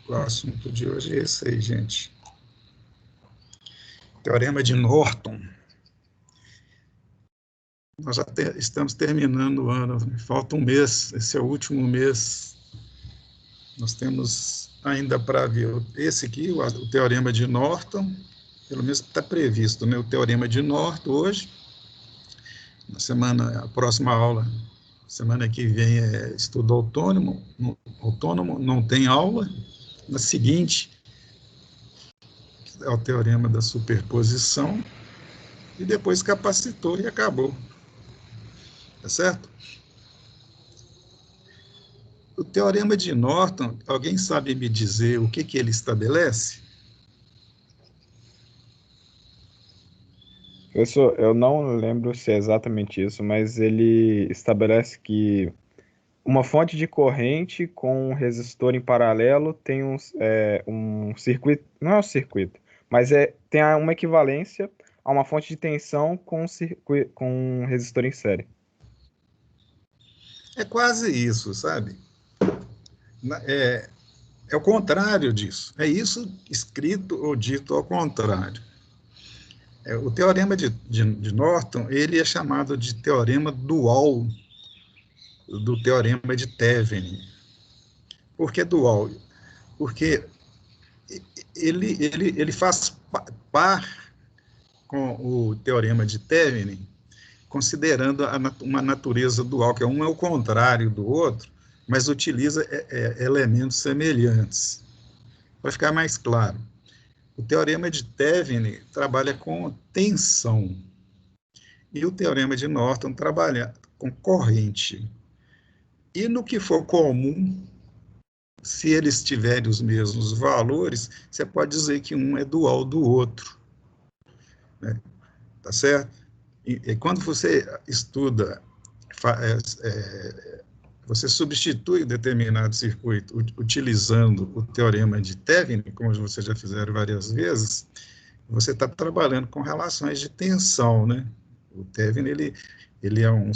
O assunto de hoje é esse aí, gente. Teorema de Norton. Nós já estamos terminando o ano, falta um mês, esse é o último mês. Nós temos ainda para ver esse aqui, o Teorema de Norton, pelo menos está previsto, né? O Teorema de Norton hoje, a próxima aula, semana que vem é estudo autônomo, não tem aula. Na seguinte, é o Teorema da Superposição, e depois capacitor e acabou. Tá certo? O Teorema de Norton, alguém sabe me dizer o que ele estabelece? Eu não lembro se é exatamente isso, mas ele estabelece que uma fonte de corrente com um resistor em paralelo tem um circuito, não é um circuito, mas tem uma equivalência a uma fonte de tensão com um resistor em série. É quase isso, sabe? É o contrário disso. É isso escrito ou dito ao contrário. O Teorema de Norton, ele é chamado de teorema dual do Teorema de Thevenin. Por que dual? Porque ele faz par com o Teorema de Thevenin, considerando uma natureza dual, que um é o contrário do outro, mas utiliza elementos semelhantes. Para ficar mais claro, o Teorema de Thevenin trabalha com tensão, e o Teorema de Norton trabalha com corrente. E no que for comum, se eles tiverem os mesmos valores, você pode dizer que um é dual do outro. Né? Tá certo? E quando você estuda, você substitui determinado circuito utilizando o teorema de Thevenin, como vocês já fizeram várias vezes, você está trabalhando com relações de tensão, né? O Thevenin, ele é um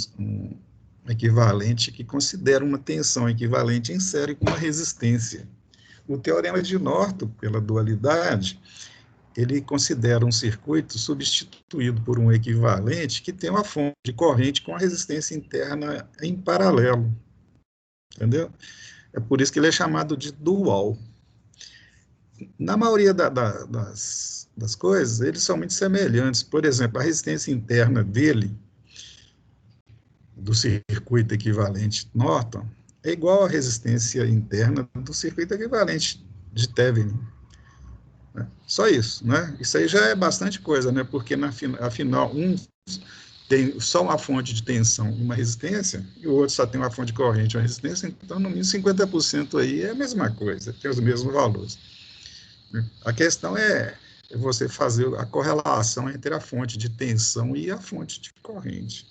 equivalente que considera uma tensão equivalente em série com uma resistência. O teorema de Norton, pela dualidade, ele considera um circuito substituído por um equivalente que tem uma fonte de corrente com a resistência interna em paralelo. Entendeu? É por isso que ele é chamado de dual. Na maioria das coisas, eles são muito semelhantes. Por exemplo, a resistência interna dele, do circuito equivalente Norton, é igual à resistência interna do circuito equivalente de Thevenin. Né? Só isso, né? Isso aí já é bastante coisa, né? Porque, afinal, um tem só uma fonte de tensão e uma resistência, e o outro só tem uma fonte de corrente e uma resistência, então, no mínimo, 50% aí é a mesma coisa, tem os mesmos valores. A questão é você fazer a correlação entre a fonte de tensão e a fonte de corrente.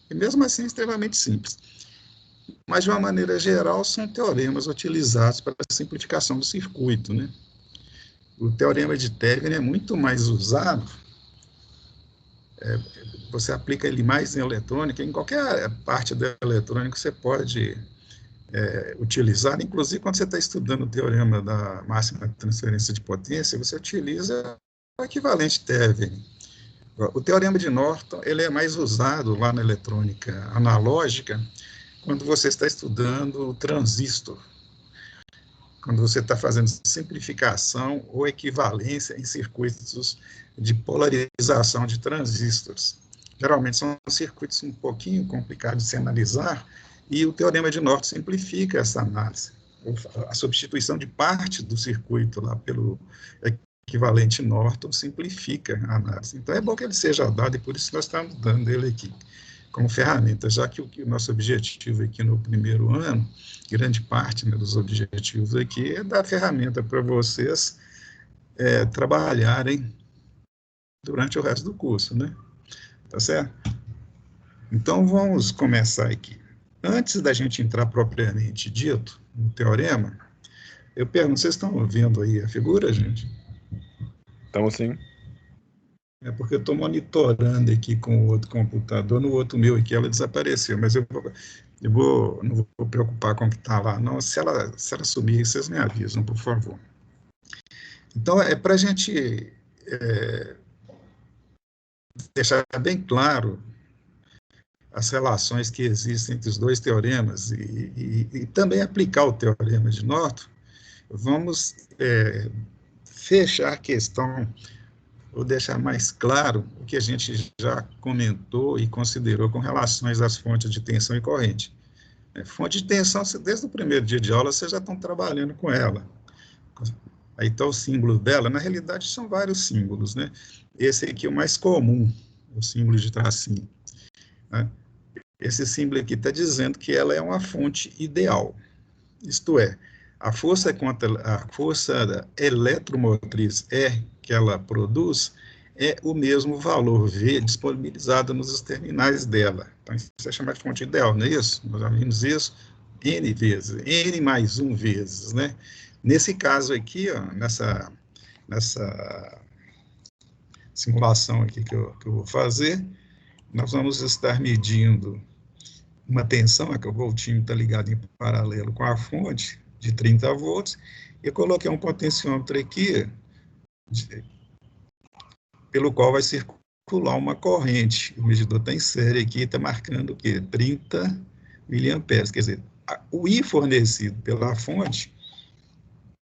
E mesmo assim é extremamente simples. Mas, de uma maneira geral, são teoremas utilizados para a simplificação do circuito, né? O teorema de Thevenin é muito mais usado, você aplica ele mais em eletrônica, em qualquer parte da eletrônica você pode utilizar, inclusive quando você está estudando o teorema da máxima transferência de potência, você utiliza o equivalente Thevenin. O teorema de Norton, ele é mais usado lá na eletrônica analógica, quando você está estudando o transistor, quando você está fazendo simplificação ou equivalência em circuitos de polarização de transistores. Geralmente são circuitos um pouquinho complicados de se analisar, e o teorema de Norton simplifica essa análise. A substituição de parte do circuito lá pelo equivalente Norton simplifica a análise. Então é bom que ele seja dado, e por isso nós estamos dando ele aqui como ferramenta, já que o nosso objetivo aqui no primeiro ano, grande parte, né, dos objetivos aqui é dar ferramenta para vocês trabalharem durante o resto do curso, né? Tá certo? Então, vamos começar aqui. Antes da gente entrar propriamente dito no teorema, eu pergunto, vocês estão vendo aí a figura, gente? Então, sim. É porque eu estou monitorando aqui com o outro computador, no outro meu aqui ela desapareceu, mas não vou preocupar com o que está lá, não. Se ela sumir, vocês me avisam, por favor. Então, é para a gente deixar bem claro as relações que existem entre os dois teoremas e também aplicar o teorema de Norton, vamos fechar a questão, ou deixar mais claro o que a gente já comentou e considerou com relações às fontes de tensão e corrente. Fonte de tensão, desde o primeiro dia de aula, vocês já estão trabalhando com ela. Aí está o símbolo dela, na realidade são vários símbolos, né? Esse aqui é o mais comum, o símbolo de tracinho, né? Esse símbolo aqui está dizendo que ela é uma fonte ideal, isto é, a força eletromotriz E que ela produz é o mesmo valor V disponibilizado nos terminais dela. Então, isso é chamado de fonte ideal, não é isso? Nós já vimos isso N vezes, N mais 1 vezes, né? Nesse caso aqui, ó, nessa simulação aqui que eu vou fazer, nós vamos estar medindo uma tensão, que o voltinho está ligado em paralelo com a fonte, de 30 volts, e eu coloquei um potenciômetro aqui, pelo qual vai circular uma corrente. O medidor está em série aqui, está marcando o quê? 30 miliamperes, quer dizer, o I fornecido pela fonte,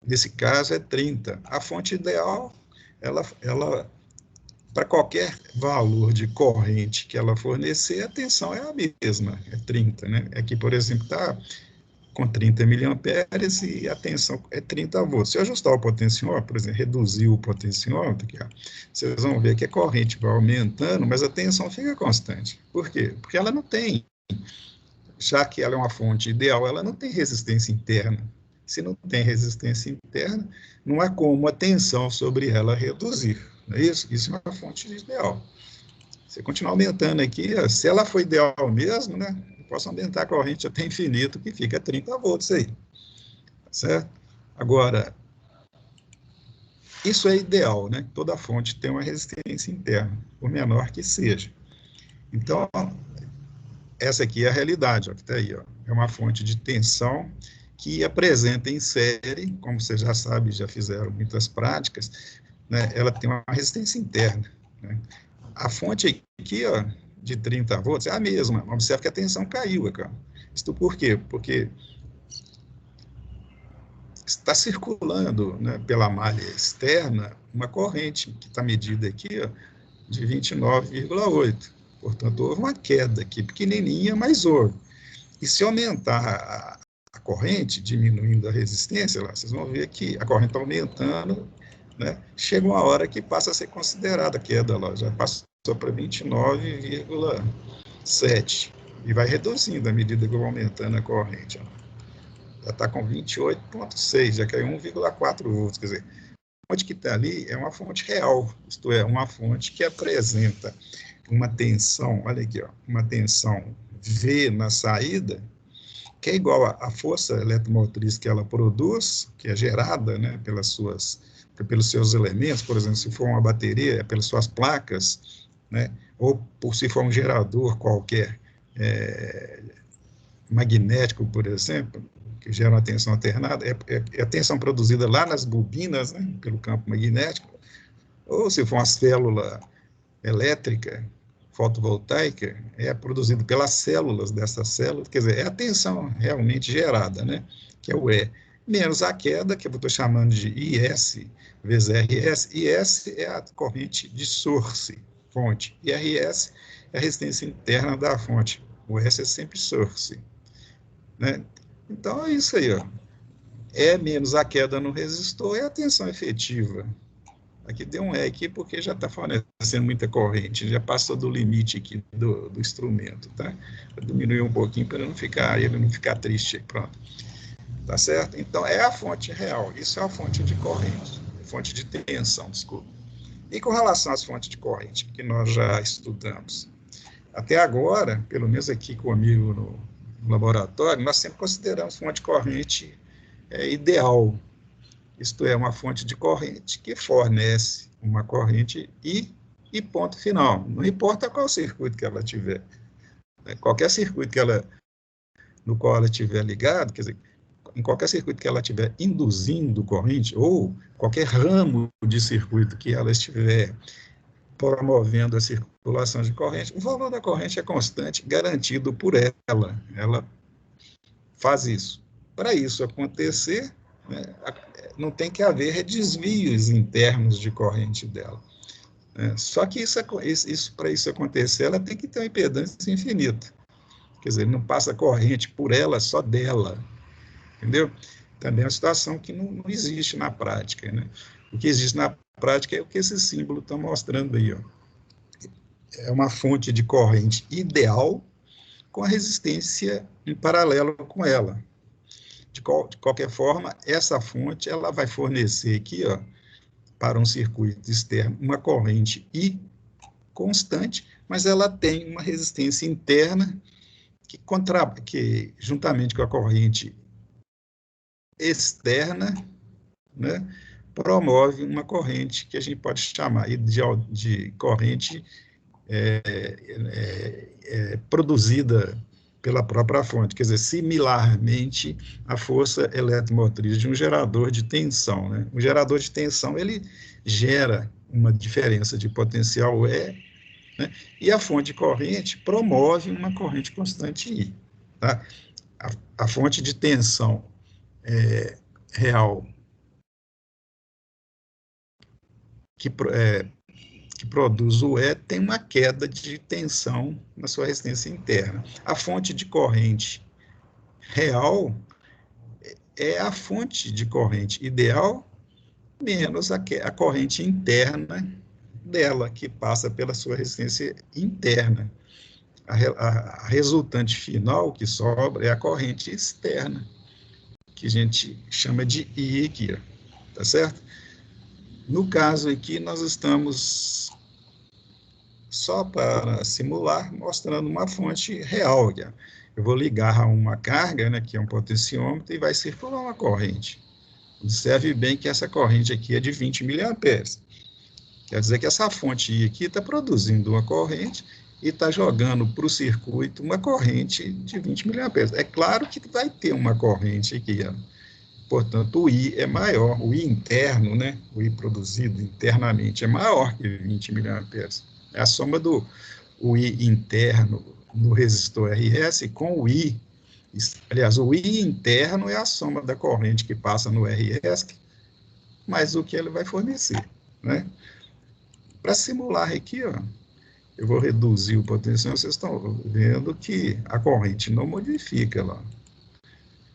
nesse caso, é 30. A fonte ideal, ela para qualquer valor de corrente que ela fornecer, a tensão é a mesma, é 30, né? Aqui, por exemplo, está com 30 miliamperes e a tensão é 30 volts. Se eu ajustar o potenciômetro, por exemplo, reduzir o potenciômetro, aqui, ó, vocês vão ver que a corrente vai aumentando, mas a tensão fica constante. Por quê? Porque ela não tem, já que ela é uma fonte ideal, ela não tem resistência interna. Se não tem resistência interna, não há como a tensão sobre ela reduzir. Não é isso? Isso é uma fonte ideal. Você continuar aumentando aqui, se ela for ideal mesmo, né, eu posso aumentar a corrente até infinito, que fica 30 volts aí. Certo? Agora, isso é ideal, né? Toda fonte tem uma resistência interna, por menor que seja. Então, essa aqui é a realidade, ó, que está aí, ó. É uma fonte de tensão que apresenta em série, como você já sabe, já fizeram muitas práticas, né, ela tem uma resistência interna, né? A fonte aqui, ó, de 30 volts é a mesma. Observe que a tensão caiu aqui, ó. Isso por quê? Porque está circulando, né, pela malha externa uma corrente que está medida aqui, ó, de 29,8. Portanto, houve uma queda aqui, pequenininha, mas houve. E se aumentar a corrente, diminuindo a resistência, lá, vocês vão ver que a corrente está aumentando, né? Chega uma hora que passa a ser considerada a queda, lá, já passou para 29,7 e vai reduzindo à medida que eu vou aumentando a corrente. Ó. Já está com 28,6, já caiu 1,4 volts, quer dizer, a fonte que está ali é uma fonte real, isto é, uma fonte que apresenta uma tensão, olha aqui, ó, uma tensão V na saída, que é igual à força eletromotriz que ela produz, que é gerada, né, pelos seus elementos, por exemplo, se for uma bateria, é pelas suas placas, né, ou por se for um gerador qualquer, magnético, por exemplo, que gera uma tensão alternada, é a tensão produzida lá nas bobinas, né, pelo campo magnético, ou se for uma célula elétrica, fotovoltaica, é produzido pelas células dessa célula, quer dizer, é a tensão realmente gerada, né, que é o E, menos a queda, que eu estou chamando de IS vezes RS. IS é a corrente de source, fonte, e RS é a resistência interna da fonte. O S é sempre source. Né? Então, é isso aí. Ó. E menos a queda no resistor é a tensão efetiva. Aqui deu um E aqui porque já está fornecendo muita corrente, já passou do limite aqui do instrumento, tá? Vou diminuir um pouquinho para ele não ficar triste. Pronto. Tá certo? Então, é a fonte real. Isso é a fonte de corrente, fonte de tensão, desculpa. E com relação às fontes de corrente, que nós já estudamos, até agora, pelo menos aqui comigo no laboratório, nós sempre consideramos fonte de corrente ideal. Isto é, uma fonte de corrente que fornece uma corrente e ponto final. Não importa qual circuito que ela tiver. Qualquer circuito que ela no qual ela estiver ligada, quer dizer, em qualquer circuito que ela estiver induzindo corrente, ou qualquer ramo de circuito que ela estiver promovendo a circulação de corrente, o valor da corrente é constante, garantido por ela. Ela faz isso. Para isso acontecer, né, não tem que haver desvios internos de corrente dela. Só que para isso acontecer, ela tem que ter uma impedância infinita. Quer dizer, não passa corrente por ela, só dela. Entendeu? Também é uma situação que não existe na prática. Né? O que existe na prática é o que esse símbolo está mostrando aí. Ó. É uma fonte de corrente ideal com a resistência em paralelo com ela. De qualquer forma, essa fonte ela vai fornecer aqui, ó, para um circuito externo, uma corrente I constante, mas ela tem uma resistência interna que juntamente com a corrente externa, né, promove uma corrente que a gente pode chamar de corrente produzida pela própria fonte, quer dizer, similarmente à força eletromotriz de um gerador de tensão. Né? O gerador de tensão, ele gera uma diferença de potencial E, né? E a fonte de corrente promove uma corrente constante I. Tá? A fonte de tensão real que produz o E tem uma queda de tensão na sua resistência interna. A fonte de corrente real é a fonte de corrente ideal menos a corrente interna dela, que passa pela sua resistência interna. A resultante final que sobra é a corrente externa, que a gente chama de I aqui, tá certo? No caso aqui, nós estamos, só para simular, mostrando uma fonte real. Eu vou ligar a uma carga, né, que é um potenciômetro, e vai circular uma corrente. Observe bem que essa corrente aqui é de 20 miliamperes. Quer dizer que essa fonte I aqui está produzindo uma corrente e está jogando para o circuito uma corrente de 20 miliamperes. É claro que vai ter uma corrente aqui, ó. Portanto, o I é maior, o I interno, né, o I produzido internamente é maior que 20 miliamperes. É a soma do I interno no resistor RS com o I. Aliás, o I interno é a soma da corrente que passa no RS, mais o que ele vai fornecer. Né? Para simular aqui, ó, eu vou reduzir o potencial, vocês estão vendo que a corrente não modifica lá.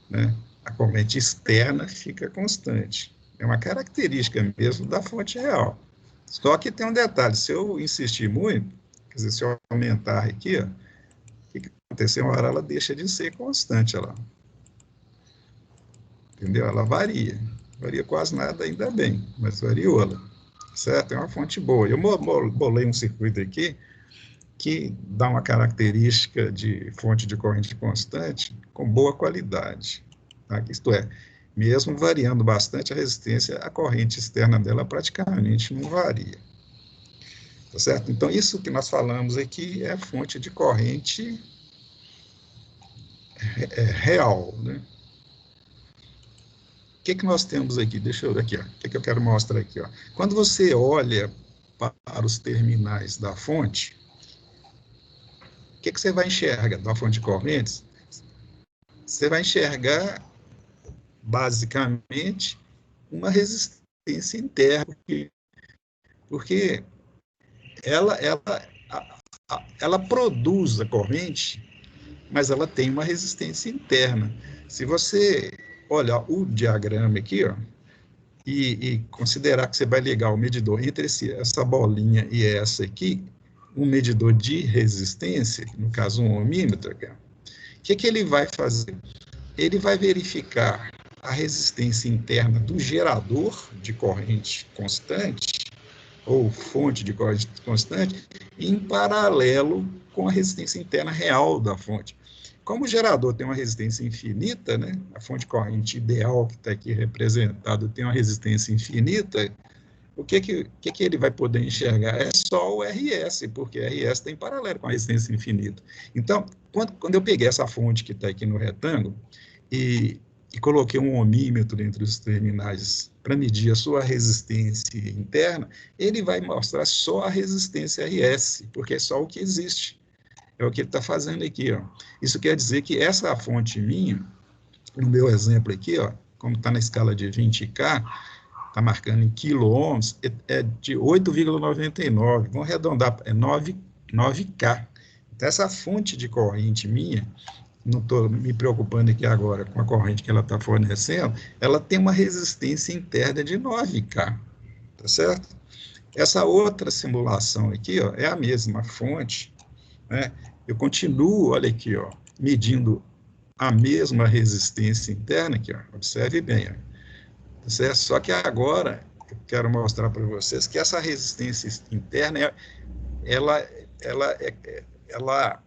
Né? A corrente externa fica constante. É uma característica mesmo da fonte real. Só que tem um detalhe, se eu insistir muito, quer dizer, se eu aumentar aqui, ó, o que acontece? Uma hora ela deixa de ser constante, lá. Entendeu? Ela varia. Varia quase nada, ainda bem, mas variou ela. Certo? É uma fonte boa. Eu bolei um circuito aqui que dá uma característica de fonte de corrente constante com boa qualidade. Tá? Isto é, mesmo variando bastante a resistência, a corrente externa dela praticamente não varia. Tá certo? Então, isso que nós falamos aqui é fonte de corrente real. Né? O que nós temos aqui? Deixa eu ver aqui. Ó. O que eu quero mostrar aqui? Ó. Quando você olha para os terminais da fonte, o que você vai enxergar da fonte de correntes? Você vai enxergar, basicamente, uma resistência interna, porque ela produz a corrente, mas ela tem uma resistência interna. Se você olhar o diagrama aqui, ó, e considerar que você vai ligar o medidor entre essa bolinha e essa aqui, um medidor de resistência, no caso um ohmímetro, o que ele vai fazer? Ele vai verificar a resistência interna do gerador de corrente constante, ou fonte de corrente constante, em paralelo com a resistência interna real da fonte. Como o gerador tem uma resistência infinita, né, a fonte de corrente ideal que está aqui representada tem uma resistência infinita, o que ele vai poder enxergar? É só o RS, porque RS tem paralelo com a resistência infinita. Então, quando eu peguei essa fonte que está aqui no retângulo e coloquei um ohmímetro entre os terminais para medir a sua resistência interna, ele vai mostrar só a resistência RS, porque é só o que existe. É o que ele está fazendo aqui, ó. Isso quer dizer que essa fonte minha, no meu exemplo aqui, ó, como está na escala de 20K, está marcando em quilo-ohms, é de 8,99. Vamos arredondar, é 9K. Então, essa fonte de corrente minha, não estou me preocupando aqui agora com a corrente que ela está fornecendo, ela tem uma resistência interna de 9K, tá certo? Essa outra simulação aqui, ó, é a mesma fonte, né? Eu continuo, olha aqui, ó, medindo a mesma resistência interna aqui, ó, observe bem, ó, tá certo? Só que agora eu quero mostrar para vocês que essa resistência interna, ela, ela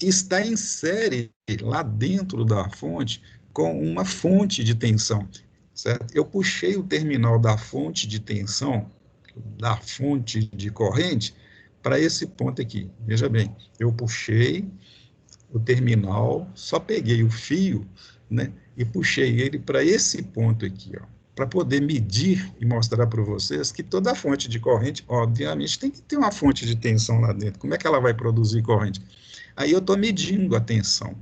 está em série lá dentro da fonte com uma fonte de tensão, certo? Eu puxei o terminal da fonte de tensão, da fonte de corrente, para esse ponto aqui. Veja bem, eu puxei o terminal, só peguei o fio, né, e puxei ele para esse ponto aqui, ó, para poder medir e mostrar para vocês que toda fonte de corrente, obviamente, tem que ter uma fonte de tensão lá dentro. Como é que ela vai produzir corrente? Aí eu estou medindo a tensão.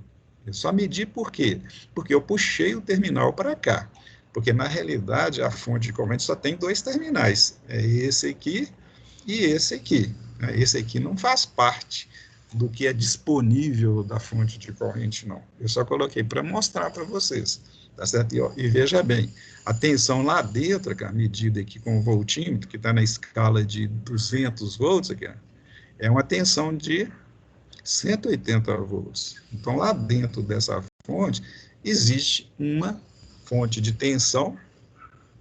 Eu só medi por quê? Porque eu puxei o terminal para cá. Porque, na realidade, a fonte de corrente só tem dois terminais. É esse aqui e esse aqui. Esse aqui não faz parte do que é disponível da fonte de corrente, não. Eu só coloquei para mostrar para vocês. Tá certo? E veja bem, a tensão lá dentro, cara, medida aqui com o voltímetro, que está na escala de 200 volts, aqui, é uma tensão de 180 volts. Então, lá dentro dessa fonte, existe uma fonte de tensão,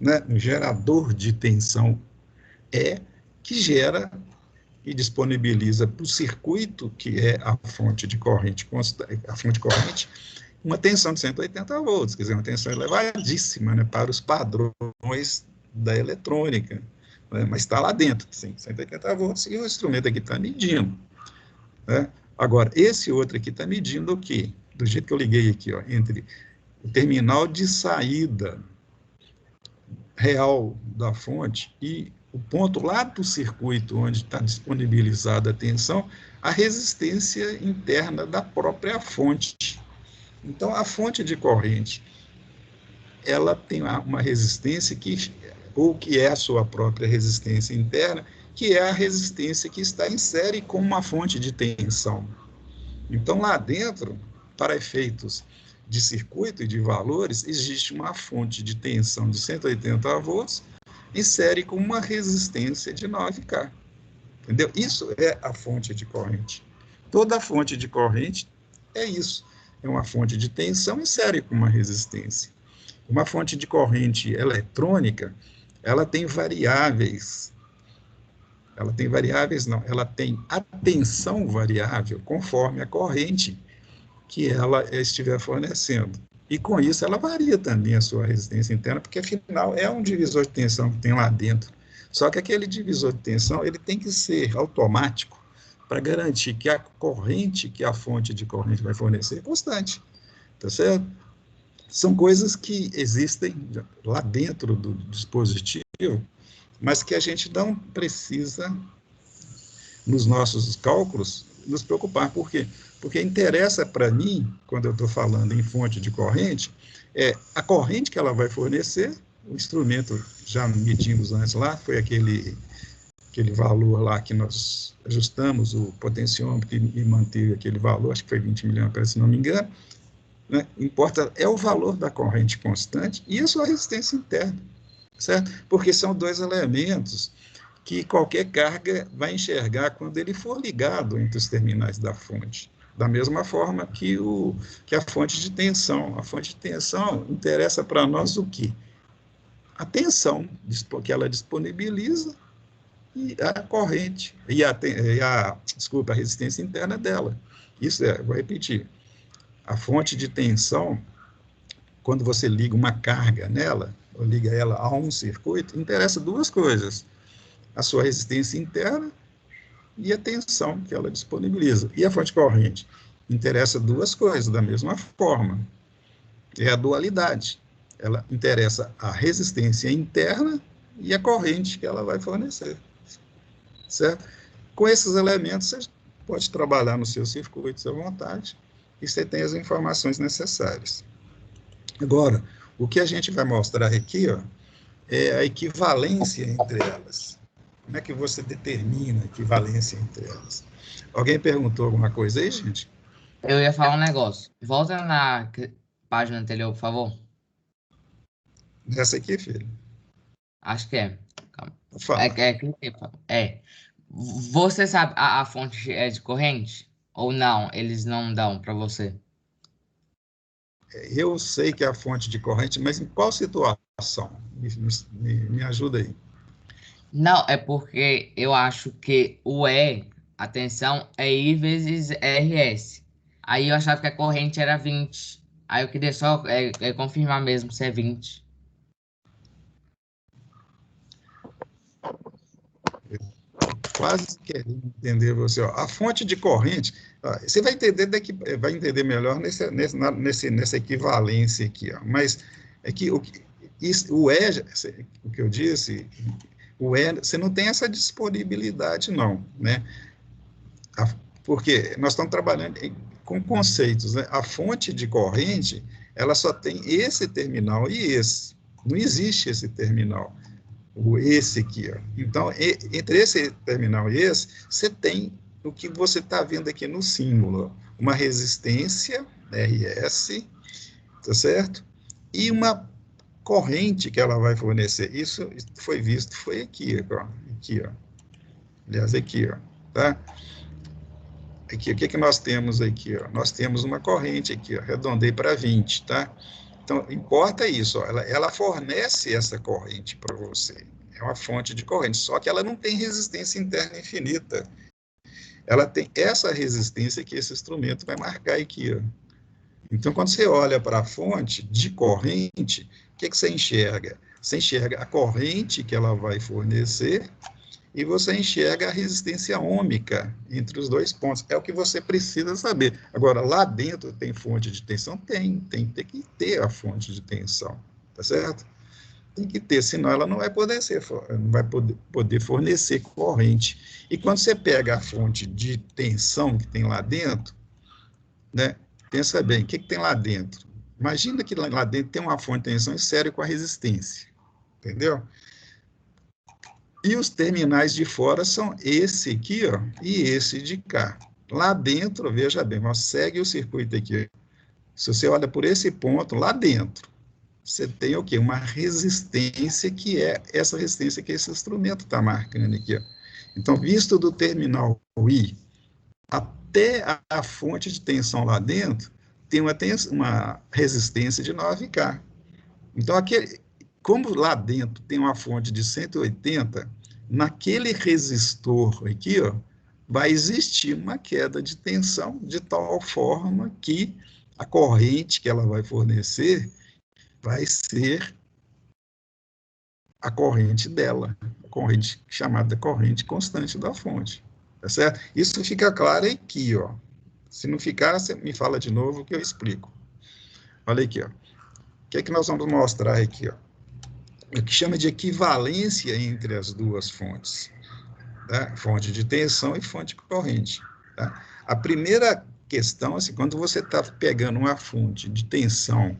né, um gerador de tensão que gera e disponibiliza para o circuito, que é a fonte de corrente, uma tensão de 180 volts, quer dizer, uma tensão elevadíssima, né, para os padrões da eletrônica, né, mas está lá dentro, sim, 180 volts, e o instrumento aqui está medindo, né? Agora, esse outro aqui está medindo o quê? Do jeito que eu liguei aqui, ó, entre o terminal de saída real da fonte e o ponto lá do circuito onde está disponibilizada a tensão, a resistência interna da própria fonte. Então, a fonte de corrente, ela tem uma resistência que é a sua própria resistência interna, que é a resistência que está em série com uma fonte de tensão. Então, lá dentro, para efeitos de circuito e de valores, existe uma fonte de tensão de 180 volts em série com uma resistência de 9K. Entendeu? Isso é a fonte de corrente. Toda fonte de corrente é isso. É uma fonte de tensão em série com uma resistência. Uma fonte de corrente eletrônica, ela tem variáveis. Ela tem a tensão variável conforme a corrente que ela estiver fornecendo. E com isso ela varia também a sua resistência interna, porque afinal é um divisor de tensão que tem lá dentro. Só que aquele divisor de tensão ele tem que ser automático para garantir que a corrente que a fonte de corrente vai fornecer é constante. Tá certo? São coisas que existem lá dentro do dispositivo, mas que a gente não precisa, nos nossos cálculos, nos preocupar. Por quê? Porque interessa para mim, quando eu estou falando em fonte de corrente, é a corrente que ela vai fornecer, o instrumento, já medimos antes lá, foi aquele valor lá que nós ajustamos o potenciômetro e manteve aquele valor, acho que foi 20 miliamperes, se não me engano, né? Importa é o valor da corrente constante e a sua resistência interna, certo? Porque são dois elementos que qualquer carga vai enxergar quando ele for ligado entre os terminais da fonte. Da mesma forma que a fonte de tensão. A fonte de tensão interessa para nós o quê? A tensão que ela disponibiliza e a corrente, a resistência interna dela. Vou repetir, a fonte de tensão, quando você liga uma carga nela, ou liga ela a um circuito, interessa duas coisas: a sua resistência interna e a tensão que ela disponibiliza. E a fonte corrente? Interessa duas coisas da mesma forma. É a dualidade. Ela interessa a resistência interna e a corrente que ela vai fornecer. Certo? Com esses elementos, você pode trabalhar no seu circuito à vontade e você tem as informações necessárias. Agora, o que a gente vai mostrar aqui, ó, é a equivalência entre elas. Como é que você determina a equivalência entre elas? Alguém perguntou alguma coisa aí, gente? Eu ia falar um negócio. Volta na página anterior, por favor. Nessa aqui, filho. Acho que é. Calma. Fala. É. Você sabe a fonte é de corrente? Ou não? Eles não dão para você? Eu sei que é a fonte de corrente, mas em qual situação? Me ajuda aí. Não, é porque eu acho que o E, a tensão, é I vezes RS. Aí eu achava que a corrente era 20. Aí eu queria só confirmar mesmo se é 20. Quase querendo entender você. Ó. A fonte de corrente, ó, você vai entender melhor nessa equivalência aqui. Ó. Mas é que o E, o que eu disse, o E, você não tem essa disponibilidade, não. Né? Porque nós estamos trabalhando com conceitos. Né? A fonte de corrente, ela só tem esse terminal e esse. Não existe esse terminal. Esse aqui, ó. Então, entre esse terminal e esse, você tem o que você está vendo aqui no símbolo, uma resistência, RS, tá certo? E uma corrente que ela vai fornecer. Isso foi visto, foi aqui, ó. Aqui, ó. Aliás, aqui, ó. Tá? Aqui, o que nós temos aqui? Ó? Nós temos uma corrente aqui, ó. Arredondei para 20, tá? Então, importa isso, ó. Ela fornece essa corrente para você. É uma fonte de corrente, só que ela não tem resistência interna infinita. Ela tem essa resistência que esse instrumento vai marcar aqui. Ó. Então, quando você olha para a fonte de corrente, o que você enxerga? Você enxerga a corrente que ela vai fornecer e você enxerga a resistência ômica entre os dois pontos. É o que você precisa saber. Agora, lá dentro tem fonte de tensão? Tem que ter a fonte de tensão, tá certo? Tem que ter, senão ela não vai poder fornecer corrente. E quando você pega a fonte de tensão que tem lá dentro, né, pensa bem, o que tem lá dentro? Imagina que lá dentro tem uma fonte de tensão em série com a resistência, entendeu? E os terminais de fora são esse aqui, ó, e esse de cá. Lá dentro, veja bem, ó, segue o circuito aqui. Se você olha por esse ponto, lá dentro, você tem o quê? Uma resistência que é essa resistência que esse instrumento está marcando aqui. Ó. Então, visto do terminal I até a fonte de tensão lá dentro, tem uma resistência de 9K. Então, como lá dentro tem uma fonte de 180, naquele resistor aqui, ó, vai existir uma queda de tensão de tal forma que a corrente que ela vai fornecer vai ser a corrente dela, a corrente chamada corrente constante da fonte, tá certo? Isso fica claro aqui, ó. Se não ficar, você me fala de novo que eu explico. Olha aqui, ó. O que é que nós vamos mostrar aqui, ó? O que chama de equivalência entre as duas fontes, tá? Fonte de tensão e fonte de corrente, tá? A primeira questão, assim, quando você está pegando uma fonte de tensão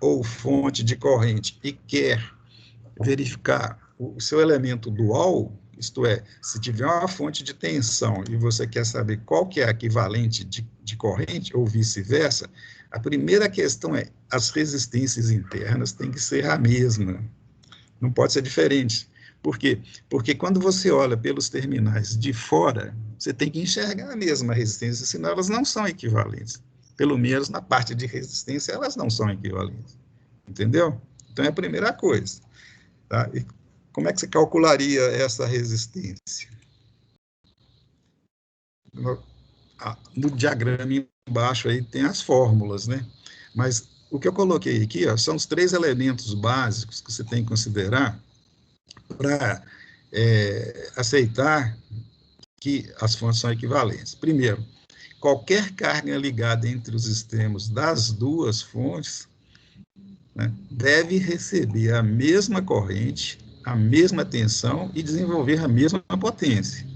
ou fonte de corrente e quer verificar o seu elemento dual, isto é, se tiver uma fonte de tensão e você quer saber qual que é a equivalente de corrente, ou vice-versa, a primeira questão é, as resistências internas têm que ser a mesma, não pode ser diferente. Por quê? Porque quando você olha pelos terminais de fora, você tem que enxergar a mesma resistência, senão elas não são equivalentes. Pelo menos na parte de resistência, elas não são equivalentes. Entendeu? Então é a primeira coisa. Tá? E como é que você calcularia essa resistência? No diagrama embaixo aí tem as fórmulas, né? Mas o que eu coloquei aqui, ó, são os 3 elementos básicos que você tem que considerar para aceitar que as fontes são equivalentes. Primeiro, qualquer carga ligada entre os extremos das 2 fontes, né, deve receber a mesma corrente, a mesma tensão e desenvolver a mesma potência.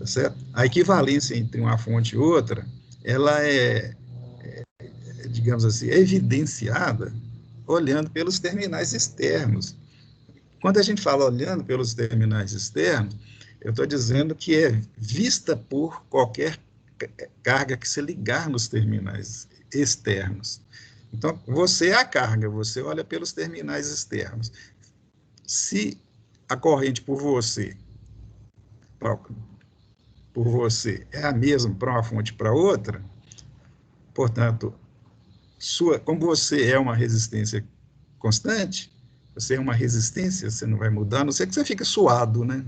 Tá certo? A equivalência entre uma fonte e outra, ela digamos assim, evidenciada olhando pelos terminais externos. Quando a gente fala olhando pelos terminais externos, eu estou dizendo que é vista por qualquer carga que se ligar nos terminais externos. Então, você é a carga, você olha pelos terminais externos. Se a corrente por você é a mesma para uma fonte e para outra, portanto, como você é uma resistência constante, você é uma resistência, você não vai mudar, a não ser que você fique suado, né?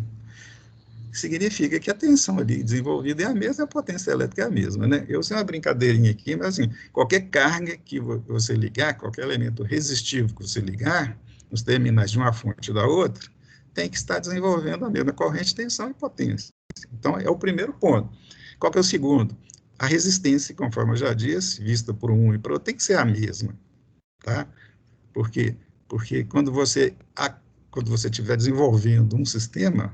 Significa que a tensão ali desenvolvida é a mesma, a potência elétrica é a mesma, né? Eu sei uma brincadeirinha aqui, mas assim, qualquer carga que você ligar, qualquer elemento resistivo que você ligar, nos terminais de uma fonte e da outra, tem que estar desenvolvendo a mesma corrente, tensão e potência. Então, é o primeiro ponto. Qual que é o segundo? A resistência, conforme eu já disse, vista por um e por outro, tem que ser a mesma, tá? Por quê? Porque quando você estiver desenvolvendo um sistema,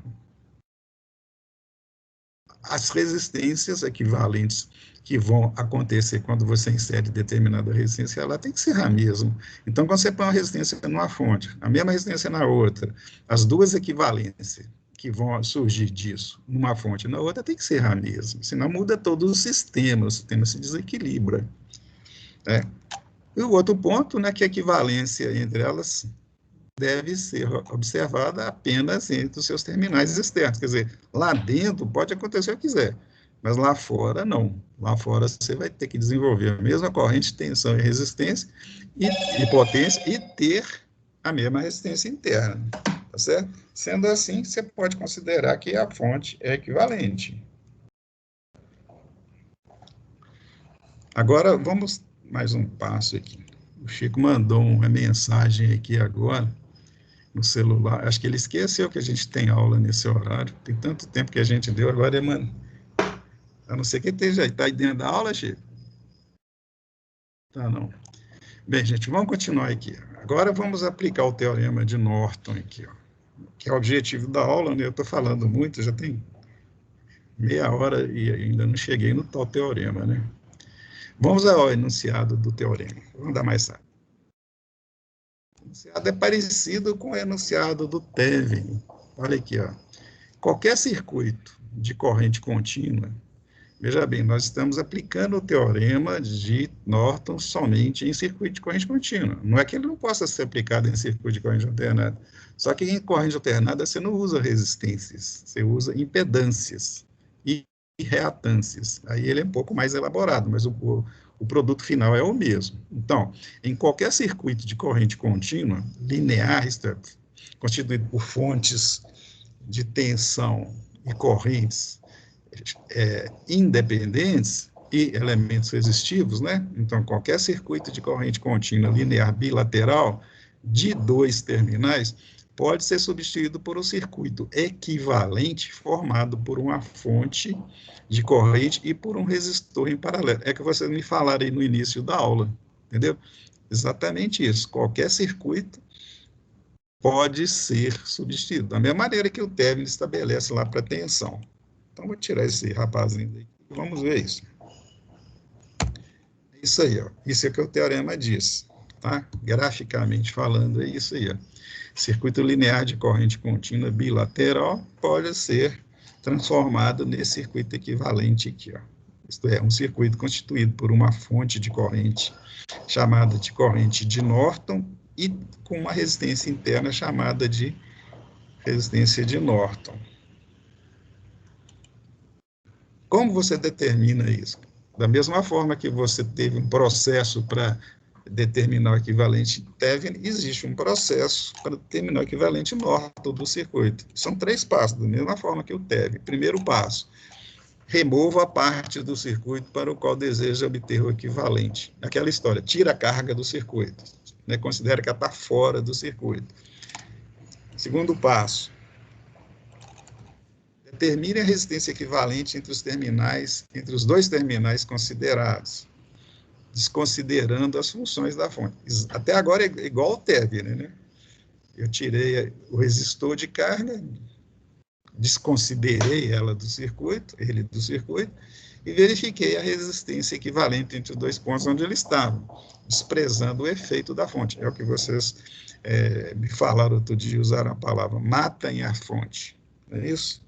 as resistências equivalentes que vão acontecer quando você insere determinada resistência, ela tem que ser a mesma. Então, quando você põe uma resistência numa fonte, a mesma resistência na outra, as 2 equivalências que vão surgir disso, numa fonte e na outra, tem que ser a mesma, senão muda todo o sistema se desequilibra. Né? E o outro ponto, né, que a equivalência entre elas deve ser observada apenas entre os seus terminais externos. Quer dizer, lá dentro pode acontecer o que quiser, mas lá fora não. Lá fora você vai ter que desenvolver a mesma corrente, tensão e resistência e potência e ter a mesma resistência interna. Tá certo? Sendo assim, você pode considerar que a fonte é equivalente. Agora, vamos mais um passo aqui. O Chico mandou uma mensagem aqui agora, no celular. Acho que ele esqueceu que a gente tem aula nesse horário. Tem tanto tempo que a gente deu, agora mano. A não ser que esteja aí. Está aí dentro da aula, Chico? Tá, não. Bem, gente, vamos continuar aqui. Agora vamos aplicar o teorema de Norton aqui, ó, que é o objetivo da aula, né? Eu estou falando muito, já tem meia hora e ainda não cheguei no tal teorema, né? Vamos ao enunciado do teorema. Vamos dar mais rápido. O enunciado é parecido com o enunciado do Thevenin. Olha aqui, ó. Qualquer circuito de corrente contínua, veja bem, nós estamos aplicando o teorema de Norton somente em circuito de corrente contínua. Não é que ele não possa ser aplicado em circuito de corrente alternada. Só que em corrente alternada você não usa resistências, você usa impedâncias e reatâncias. Aí ele é um pouco mais elaborado, mas o produto final é o mesmo. Então, em qualquer circuito de corrente contínua, linear, constituído por fontes de tensão e correntes independentes e elementos resistivos, né? Então, qualquer circuito de corrente contínua linear bilateral de 2 terminais pode ser substituído por um circuito equivalente formado por uma fonte de corrente e por um resistor em paralelo. É que vocês me falaram aí no início da aula, entendeu? Exatamente isso. Qualquer circuito pode ser substituído, da mesma maneira que o Thevenin estabelece lá para tensão. Então, vou tirar esse rapazinho daqui e vamos ver isso. É isso aí, ó. Isso é o que o teorema diz, tá? Graficamente falando, é isso aí, ó. Circuito linear de corrente contínua bilateral pode ser transformado nesse circuito equivalente aqui, ó. Isto é, um circuito constituído por uma fonte de corrente chamada de corrente de Norton e com uma resistência interna chamada de resistência de Norton. Como você determina isso? Da mesma forma que você teve um processo para determinar o equivalente Thevenin, existe um processo para determinar o equivalente Norton do circuito. São 3 passos, da mesma forma que o Thevenin. Primeiro passo, remova a parte do circuito para o qual deseja obter o equivalente. Aquela história, tira a carga do circuito, né? Considera que ela está fora do circuito. Segundo passo, determine a resistência equivalente entre os dois terminais considerados, desconsiderando as funções da fonte. Até agora é igual ao Thevenin, né? Eu tirei o resistor de carga, desconsiderei ele do circuito, e verifiquei a resistência equivalente entre os dois pontos onde eles estavam, desprezando o efeito da fonte. É o que vocês me falaram outro dia, usaram a palavra matem a fonte, não é isso?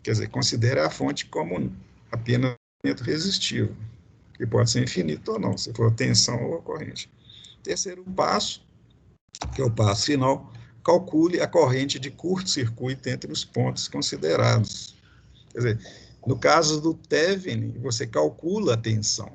Quer dizer, considere a fonte como apenas resistivo, que pode ser infinito ou não, se for tensão ou corrente. Terceiro passo, que é o passo final, calcule a corrente de curto-circuito entre os pontos considerados. Quer dizer, no caso do Thevenin, você calcula a tensão.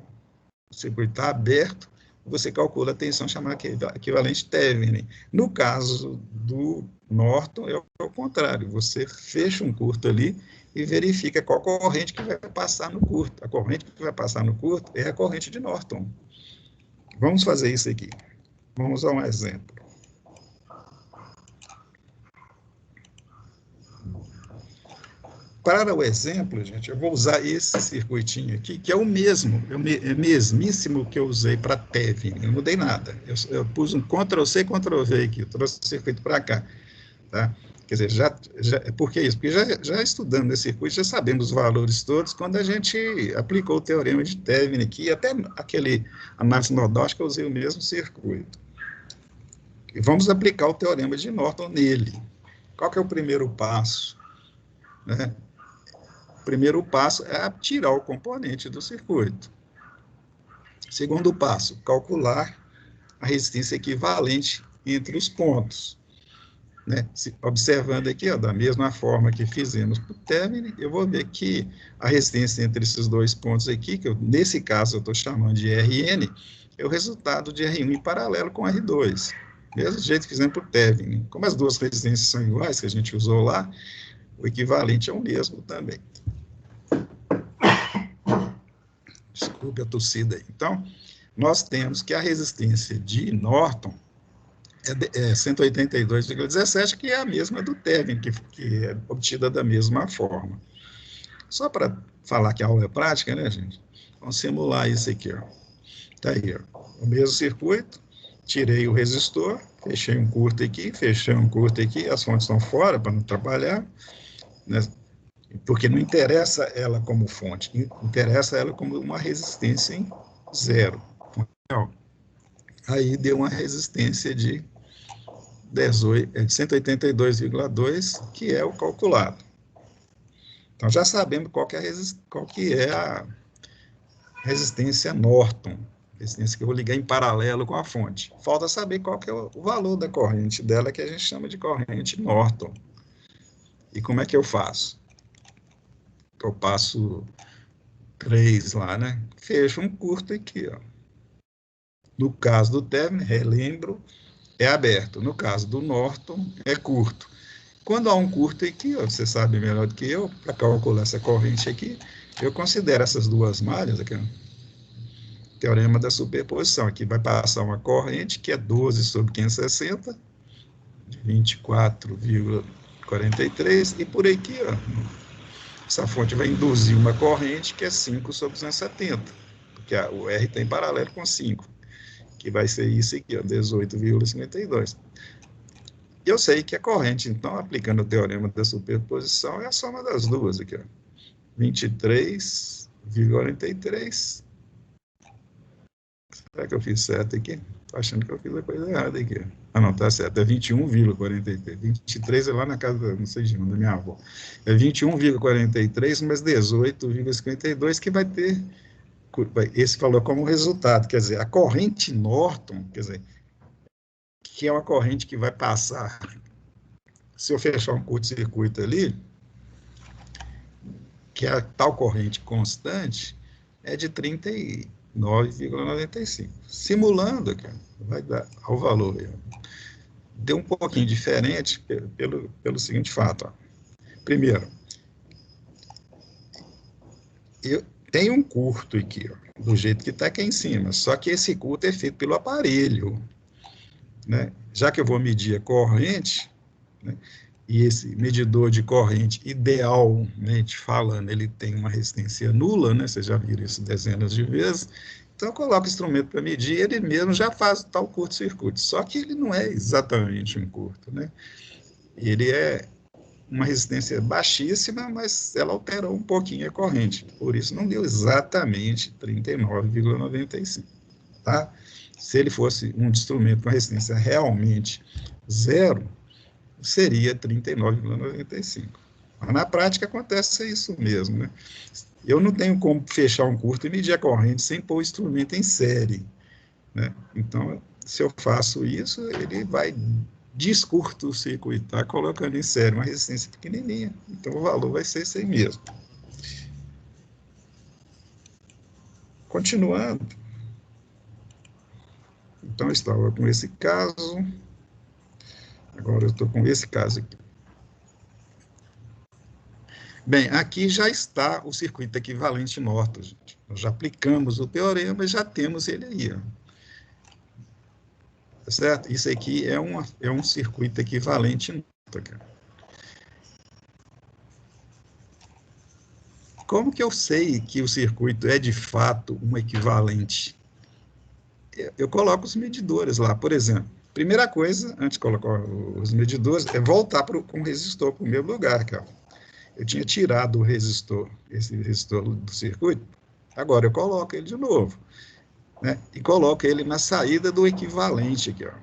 O circuito está aberto, você calcula a tensão chamada equivalente Thevenin. No caso do Norton, é o contrário. Você fecha um curto ali e verifica qual corrente que vai passar no curto. A corrente que vai passar no curto é a corrente de Norton. Vamos fazer isso aqui. Vamos usar um exemplo. Para o exemplo, gente, eu vou usar esse circuitinho aqui, que é o mesmo, é mesmíssimo que eu usei para Thevenin, não mudei nada. Eu pus um Ctrl+C, Ctrl+V aqui, eu trouxe o circuito para cá. Tá? Quer dizer, por que isso? Porque já estudando esse circuito, já sabemos os valores todos, quando a gente aplicou o teorema de Thevenin aqui, até aquele análise nodótica, eu usei o mesmo circuito. E vamos aplicar o teorema de Norton nele. Qual que é o primeiro passo? Né? O primeiro passo é tirar o componente do circuito. Segundo passo, calcular a resistência equivalente entre os pontos. Né? Observando aqui, ó, da mesma forma que fizemos para o Thevenin, eu vou ver que a resistência entre esses dois pontos aqui, que nesse caso eu estou chamando de Rn, é o resultado de R1 em paralelo com R2. Mesmo jeito que fizemos para o Thevenin. Como as duas resistências são iguais, que a gente usou lá, o equivalente é o mesmo também. Desculpe a tossida aí. Então, nós temos que a resistência de Norton é 182,17, que é a mesma do Thevenin, que é obtida da mesma forma. Só para falar que a aula é prática, né, gente? Vamos simular isso aqui, ó. Tá aí, ó. O mesmo circuito, tirei o resistor, fechei um curto aqui, fechei um curto aqui, as fontes estão fora para não atrapalhar, né? Porque não interessa ela como fonte, interessa ela como uma resistência em zero. Aí deu uma resistência de 182,2, que é o calculado. Então, já sabemos qual que é a resistência Norton, resistência que eu vou ligar em paralelo com a fonte. Falta saber qual que é o valor da corrente dela, que a gente chama de corrente Norton. E como é que eu faço? Eu passo 3 lá, né? Fecho um curto aqui, ó. No caso do Thevenin, relembro, é aberto. No caso do Norton, é curto. Quando há um curto aqui, ó, você sabe melhor do que eu, para calcular essa corrente aqui, eu considero essas duas malhas aqui, ó, teorema da superposição. Aqui vai passar uma corrente que é 12 sobre 560, de 24,43, e por aqui, ó, essa fonte vai induzir uma corrente que é 5 sobre 270, porque o R está em paralelo com 5, que vai ser isso aqui, 18,52. Eu sei que a corrente, então, aplicando o teorema da superposição, é a soma das duas aqui, 23,43. Será que eu fiz certo aqui? Estou achando que eu fiz a coisa errada aqui. Ah, não, tá certo. É 21,43. 23 é lá na casa, não sei de onde, da minha avó. É 21,43, mas 18,52, que vai ter esse valor como resultado. Quer dizer, a corrente Norton, quer dizer, que é uma corrente que vai passar, se eu fechar um curto-circuito ali, que é a tal corrente constante, é de 39,95. Simulando, aqui, vai dar ao valor. Deu um pouquinho diferente pelo seguinte fato. Ó. Primeiro, Tem um curto aqui, ó, do jeito que está aqui em cima, só que esse curto é feito pelo aparelho, né? Já que eu vou medir a corrente, né, e esse medidor de corrente, idealmente falando, ele tem uma resistência nula, né? Vocês já viram isso dezenas de vezes. Então, eu coloco o instrumento para medir, ele mesmo já faz o tal curto-circuito. Só que ele não é exatamente um curto, né? Ele é uma resistência baixíssima, mas ela alterou um pouquinho a corrente. Por isso, não deu exatamente 39,95, tá? Se ele fosse um instrumento com resistência realmente zero, seria 39,95. Mas na prática acontece isso mesmo, né? Eu não tenho como fechar um curto e medir a corrente sem pôr o instrumento em série, né? Então, se eu faço isso, ele vai descurto-circuitar colocando em série uma resistência pequenininha. Então, o valor vai ser esse aí mesmo. Continuando. Então, eu estava com esse caso. Agora eu estou com esse caso aqui. Bem, aqui já está o circuito equivalente Norton, gente. Nós já aplicamos o teorema e já temos ele aí, ó. Tá certo? Isso aqui é um circuito equivalente Norton, cara. Como que eu sei que o circuito é de fato um equivalente? Eu coloco os medidores lá, por exemplo. Primeira coisa, antes de colocar os medidores, é voltar com o resistor para o mesmo lugar, cara. Eu tinha tirado o resistor, esse resistor do circuito, agora eu coloco ele de novo, né? E coloco ele na saída do equivalente aqui, ó.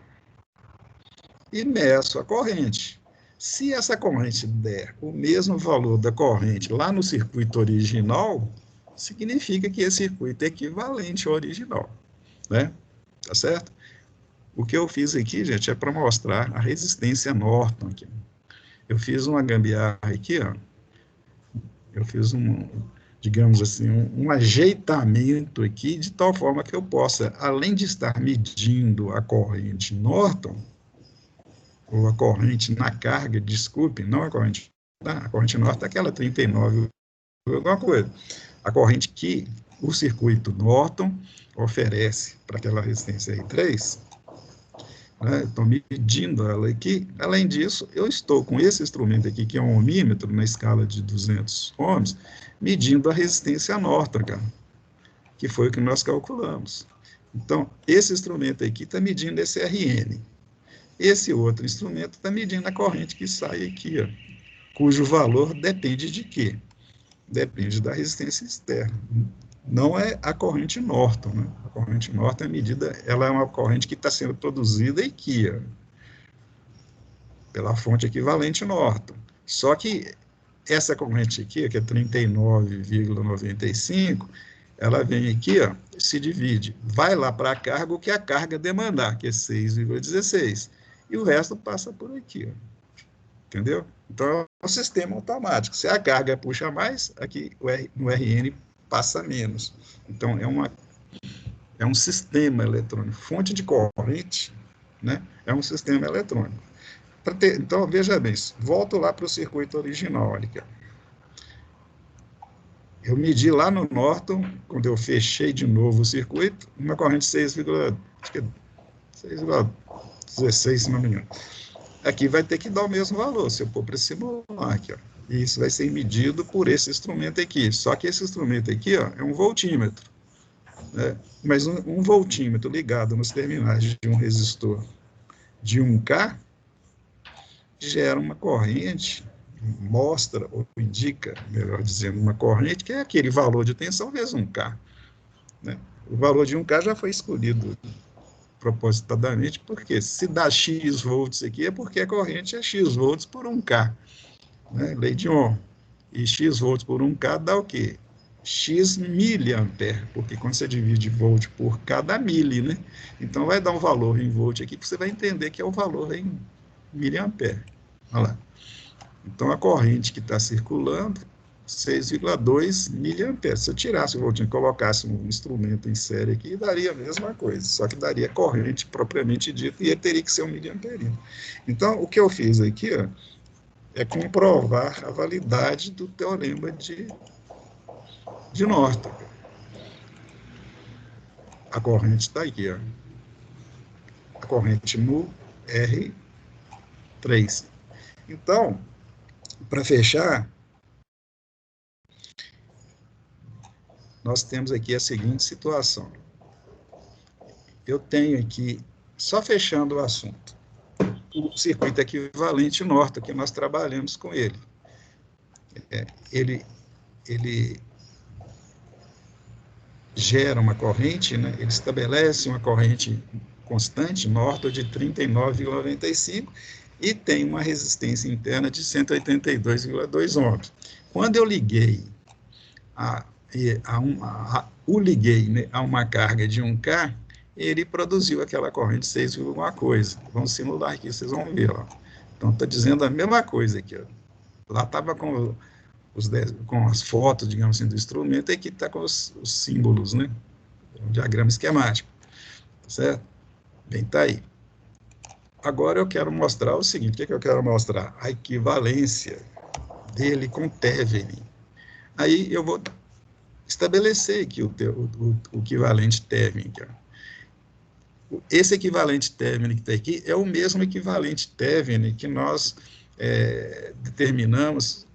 E meço a corrente. Se essa corrente der o mesmo valor da corrente lá no circuito original, significa que esse circuito é equivalente ao original, né? Tá certo? O que eu fiz aqui, gente, é para mostrar a resistência Norton aqui. Eu fiz uma gambiarra aqui, ó. Eu fiz digamos assim, um ajeitamento aqui, de tal forma que eu possa, além de estar medindo a corrente Norton, ou a corrente na carga, desculpe, não a corrente Norton é aquela 39, alguma coisa. A corrente que o circuito Norton oferece para aquela resistência R3, né, estou medindo ela aqui. Além disso, eu estou com esse instrumento aqui, que é um ohmímetro na escala de 200 ohms, medindo a resistência Norton, cara, que foi o que nós calculamos. Então, esse instrumento aqui está medindo esse RN. Esse outro instrumento está medindo a corrente que sai aqui, ó, cujo valor depende de quê? Depende da resistência externa. Não é a corrente Norton, né? A corrente Norton é medida, ela é uma corrente que está sendo produzida aqui, ó, pela fonte equivalente Norton. Só que essa corrente aqui, que é 39,95, ela vem aqui, ó, se divide, vai lá para a carga o que a carga demandar, que é 6,16, e o resto passa por aqui, ó. Entendeu? Então, é um sistema automático. Se a carga puxa mais, aqui no RN passa menos. Então, é um sistema eletrônico. Fonte de corrente, né, é um sistema eletrônico. Então, veja bem, volto lá para o circuito original. Olha aqui, ó. Eu medi lá no Norton, quando eu fechei de novo o circuito, uma corrente 6,16, se não me engano. Aqui vai ter que dar o mesmo valor, se eu pôr para simular aqui, ó. E isso vai ser medido por esse instrumento aqui. Só que esse instrumento aqui, ó, é um voltímetro, né? Mas um voltímetro ligado nos terminais de um resistor de 1K gera uma corrente, mostra ou indica, melhor dizendo, uma corrente que é aquele valor de tensão vezes 1K, né? O valor de 1K já foi escolhido propositadamente, porque se dá X volts aqui, é porque a corrente é X volts por 1K, né? Lei de Ohm. E X volts por 1K dá o quê? X miliampere, porque quando você divide volt por K, dá mili, né? Então, vai dar um valor em volt aqui, que você vai entender que é o valor em miliampere. Olha lá. Então, a corrente que está circulando, 6,2 miliamperes. Se eu tirasse o voltinho e colocasse um instrumento em série aqui, daria a mesma coisa, só que daria corrente propriamente dita, e ele teria que ser 1 miliamperino. Então, o que eu fiz aqui, ó, é comprovar a validade do teorema de Norton. A corrente está aqui, ó. A corrente no R3. Então, para fechar, nós temos aqui a seguinte situação. Eu tenho aqui, só fechando o assunto, o circuito equivalente Norton, que nós trabalhamos com ele. Ele gera uma corrente, né? Ele estabelece uma corrente constante, Norton, de 39,95 e tem uma resistência interna de 182,2 ohms. Quando eu liguei liguei, né, a uma carga de 1K, ele produziu aquela corrente 6, alguma coisa. Vamos simular aqui, vocês vão ver. Ó. Então, está dizendo a mesma coisa aqui. Ó. Lá estava com as fotos, digamos assim, do instrumento, e aqui está com os símbolos, né? Um diagrama esquemático. Certo? Bem, está aí. Agora eu quero mostrar o seguinte, o que eu quero mostrar? A equivalência dele com Thevenin. Aí eu vou estabelecer aqui o equivalente Thevenin. Esse equivalente Thevenin que está aqui é o mesmo equivalente Thevenin que nós determinamos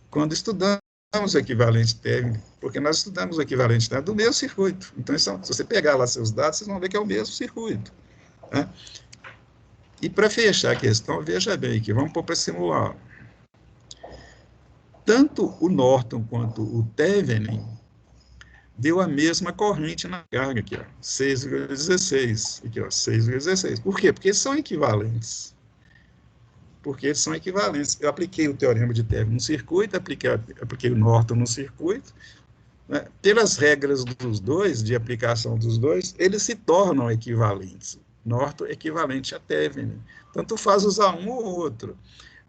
quando estudamos o equivalente Thevenin, porque nós estudamos o equivalente Thevenin do mesmo circuito. Então, se você pegar lá seus dados, vocês vão ver que é o mesmo circuito. Né? E para fechar a questão, veja bem aqui, vamos pôr para simular. Tanto o Norton quanto o Thevenin deu a mesma corrente na carga aqui, ó, 6,16. Aqui, ó, 6,16. Por quê? Porque são equivalentes. Porque eles são equivalentes. Eu apliquei o teorema de Thevenin no circuito, apliquei o Norton no circuito. Né? Pelas regras dos dois, de aplicação dos dois, eles se tornam equivalentes. Norton equivalente a Thevenin. Tanto faz usar um ou outro.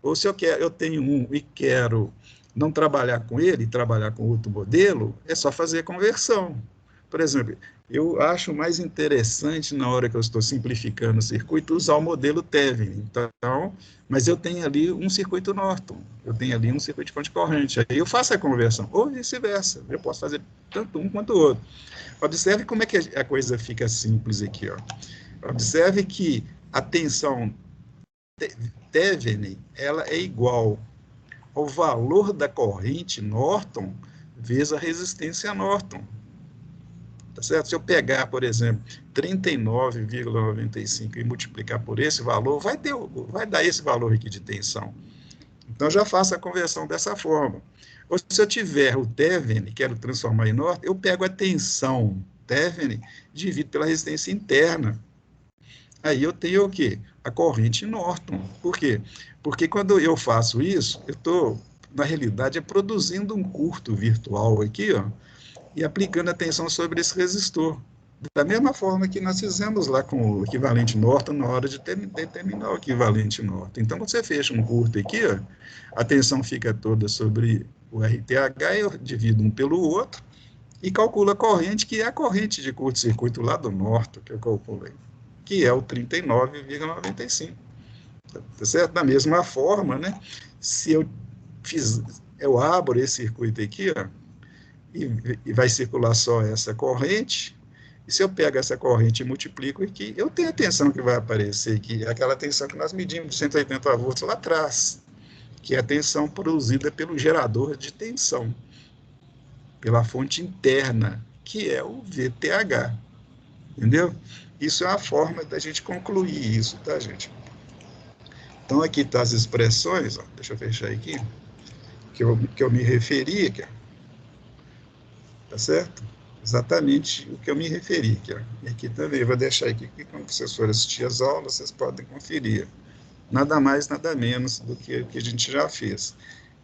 Ou se eu tenho um e quero não trabalhar com ele, trabalhar com outro modelo, é só fazer a conversão. Por exemplo, eu acho mais interessante, na hora que eu estou simplificando o circuito, usar o modelo Thevenin. Então, mas eu tenho ali um circuito Norton, eu tenho ali um circuito de fonte corrente, aí eu faço a conversão, ou vice-versa, eu posso fazer tanto um quanto o outro. Observe como é que a coisa fica simples aqui. Ó. Observe que a tensão Thevenin, ela é igual ao valor da corrente Norton vezes a resistência Norton. Tá certo? Se eu pegar, por exemplo, 39,95 e multiplicar por esse valor, vai dar esse valor aqui de tensão. Então, já faço a conversão dessa forma. Ou se eu tiver o Thevenin, quero transformar em Norton, eu pego a tensão Thevenin, divido pela resistência interna. Aí eu tenho o quê? A corrente Norton. Por quê? Porque quando eu faço isso, eu estou, na realidade, produzindo um curto virtual aqui, ó, e aplicando a tensão sobre esse resistor. Da mesma forma que nós fizemos lá com o equivalente Norton na hora de determinar o equivalente Norton. Então, quando você fecha um curto aqui, ó, a tensão fica toda sobre o RTH, eu divido um pelo outro e calculo a corrente, que é a corrente de curto-circuito lá do Norton, que eu calculei, que é o 39,95. Tá certo? Da mesma forma, né, se eu abro esse circuito aqui, ó, e vai circular só essa corrente, e se eu pego essa corrente e multiplico aqui, eu tenho a tensão que vai aparecer aqui, aquela tensão que nós medimos de 180 volts lá atrás, que é a tensão produzida pelo gerador de tensão, pela fonte interna, que é o VTH. Entendeu? Isso é uma forma da gente concluir isso, tá, gente? Então, aqui estão as expressões, ó, deixa eu fechar aqui, que eu me referi aqui, tá certo? Exatamente o que eu me referi aqui, ó. E aqui também, vou deixar aqui, que quando vocês forem assistir as aulas, vocês podem conferir. Nada mais, nada menos do que o que a gente já fez.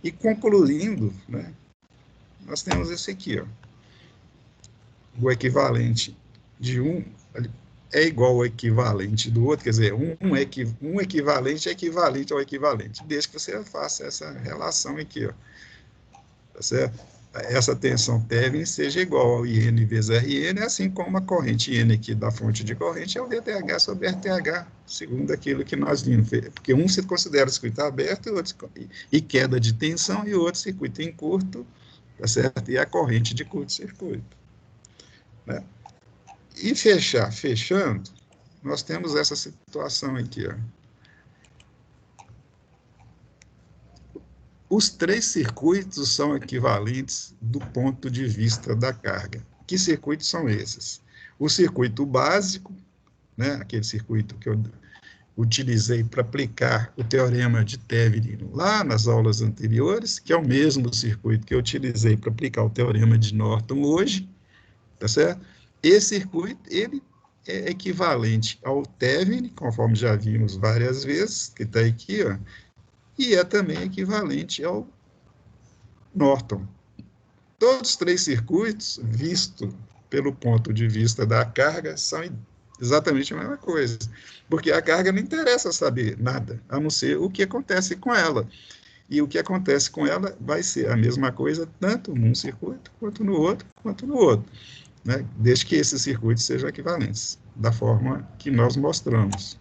E concluindo, né, nós temos esse aqui, ó. O equivalente de um é igual ao equivalente do outro, quer dizer, um equivalente é equivalente ao equivalente, desde que você faça essa relação aqui, ó. Tá certo? Essa tensão Thevenin seja igual ao IN vezes RN, assim como a corrente IN aqui da fonte de corrente é o VTH sobre RTH, segundo aquilo que nós vimos, porque um se considera circuito aberto e queda de tensão, e o outro circuito em curto, tá certo? E a corrente de curto-circuito, né? E fechando, nós temos essa situação aqui, ó. Os 3 circuitos são equivalentes do ponto de vista da carga. Que circuitos são esses? O circuito básico, né, aquele circuito que eu utilizei para aplicar o teorema de Thevenin lá nas aulas anteriores, que é o mesmo circuito que eu utilizei para aplicar o teorema de Norton hoje, tá certo? Esse circuito, ele é equivalente ao Thevenin, conforme já vimos várias vezes, que está aqui, ó, e é também equivalente ao Norton. Todos os 3 circuitos, visto pelo ponto de vista da carga, são exatamente a mesma coisa, porque a carga não interessa saber nada, a não ser o que acontece com ela. E o que acontece com ela vai ser a mesma coisa, tanto num circuito, quanto no outro, né? Desde que esses circuitos sejam equivalentes, da forma que nós mostramos,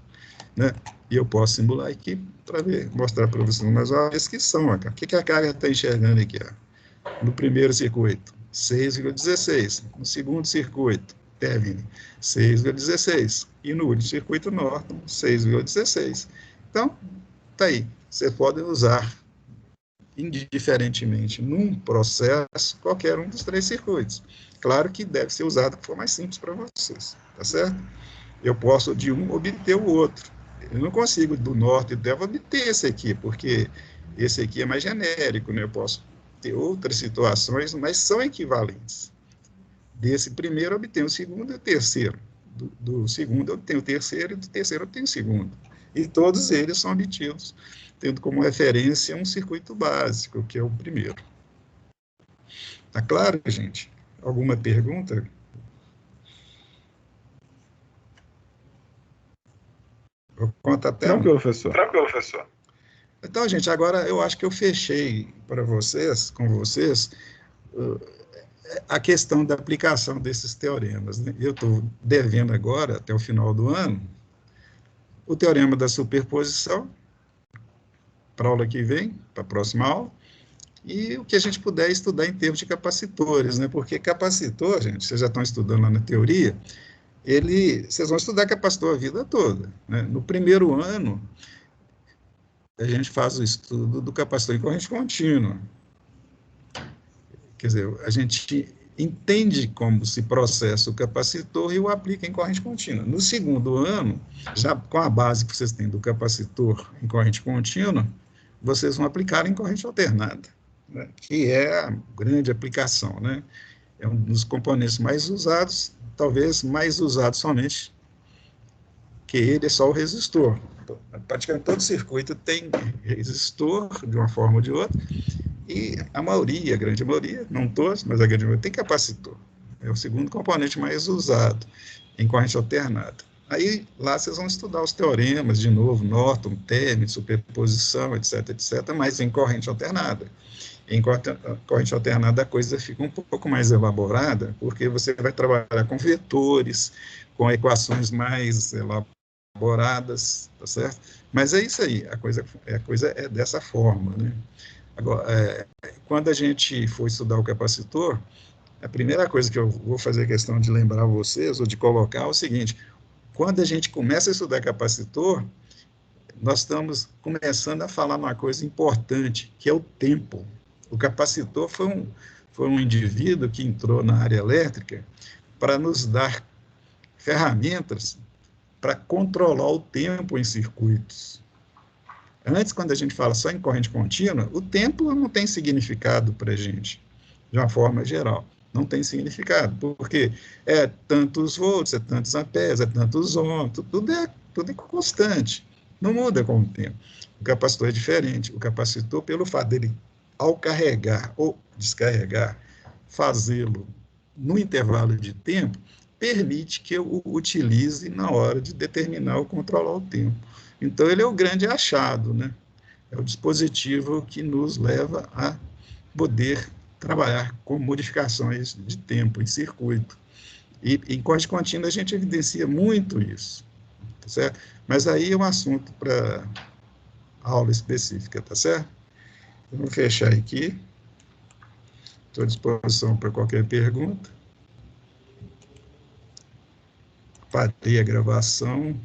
né? E eu posso simular aqui para mostrar para vocês mais uma vez que são. Ó, o que a carga está enxergando aqui? Ó? No primeiro circuito, 6,16. No segundo circuito, Thevenin, 6,16. E no último circuito Norton, 6,16. Então, está aí. Você pode usar indiferentemente num processo qualquer um dos 3 circuitos. Claro que deve ser usado que for mais simples para vocês, tá certo? Eu posso de um obter o outro. Eu não consigo do norte e do Thevenin obter esse aqui, porque esse aqui é mais genérico, né? Eu posso ter outras situações, mas são equivalentes. Desse primeiro eu obtenho o segundo e o terceiro. Do segundo eu obtenho o terceiro e do terceiro eu obtenho o segundo. E todos eles são obtidos tendo como referência um circuito básico, que é o primeiro. Tá claro, gente? Alguma pergunta? Eu conto até Tranquilo, professor. Tranquilo, professor. Então, gente, agora eu acho que eu fechei para vocês, com vocês, a questão da aplicação desses teoremas, né? Eu estou devendo agora, até o final do ano, o teorema da superposição, para a aula que vem, para a próxima aula, e o que a gente puder estudar em termos de capacitores, né? Porque capacitor, gente, vocês já estão estudando lá na teoria, vocês vão estudar capacitor a vida toda, né? No primeiro ano, a gente faz o estudo do capacitor em corrente contínua. Quer dizer, a gente entende como se processa o capacitor e o aplica em corrente contínua. No segundo ano, já com a base que vocês têm do capacitor em corrente contínua, vocês vão aplicar em corrente alternada, né? Que é a grande aplicação, né? É um dos componentes mais usados, talvez mais usado somente, que ele é só o resistor. Então, praticamente todo circuito tem resistor, de uma forma ou de outra, e a maioria, a grande maioria, não todos, mas a grande maioria, tem capacitor. É o segundo componente mais usado em corrente alternada. Aí, lá vocês vão estudar os teoremas, de novo, Norton, Thevenin, superposição, etc., mas em corrente alternada. Em corrente alternada, a coisa fica um pouco mais elaborada, porque você vai trabalhar com vetores, com equações mais elaboradas, tá certo? Mas é isso aí, a coisa é dessa forma, né? Agora, quando a gente for estudar o capacitor, a primeira coisa que eu vou fazer questão de lembrar vocês, ou de colocar, é o seguinte: quando a gente começa a estudar capacitor, nós estamos começando a falar uma coisa importante, que é o tempo. O capacitor foi um indivíduo que entrou na área elétrica para nos dar ferramentas para controlar o tempo em circuitos. Antes, quando a gente fala só em corrente contínua, o tempo não tem significado para a gente, de uma forma geral. Não tem significado, porque é tantos volts, é tantos amperes, é tantos ohms, tudo é constante, não muda com o tempo. O capacitor é diferente. O capacitor, pelo fato dele, ao carregar ou descarregar, fazê-lo no intervalo de tempo, permite que eu o utilize na hora de determinar ou controlar o tempo. Então, ele é o grande achado, né? É o dispositivo que nos leva a poder trabalhar com modificações de tempo em circuito. E em corrente contínua a gente evidencia muito isso, tá certo? Mas aí é um assunto para aula específica, tá certo? Vamos fechar aqui. Estou à disposição para qualquer pergunta. Parei a gravação.